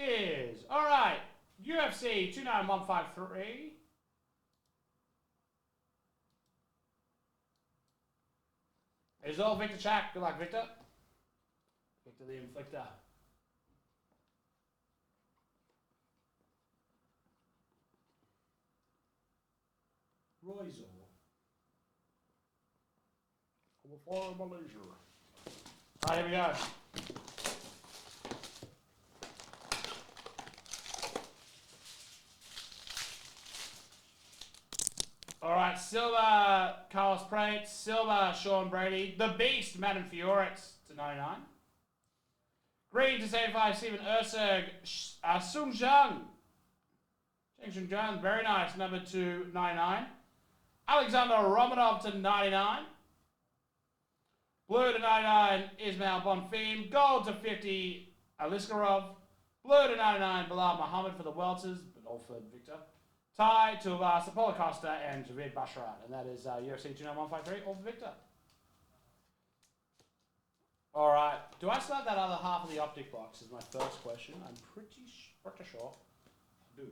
is, all right, UFC 29153. It's all Victor Chack. Good luck, Victor. Victor the Inflictor. Royzo. Before Malaysia. All right, here we go. All right, silver, Carlos Prates. Silver, Sean Brady. The Beast, Madden Fioritz to 99. Green to 75, Stephen Erceg. Sung Zhang. Cheng Zhang, very nice. Number 299. Alexander Romanov to 99. Blue to 99, Ismail Bonfim. Gold to 50, Aliskarov. Blue to 99, Bilal Muhammad for the Welters, but all for Victor. Tie to Sapolo Costa and Javid Basharat. And that is UFC 29153, all for Victor. All right. Do I still have that other half of the optic box is my first question. I'm pretty sure I do.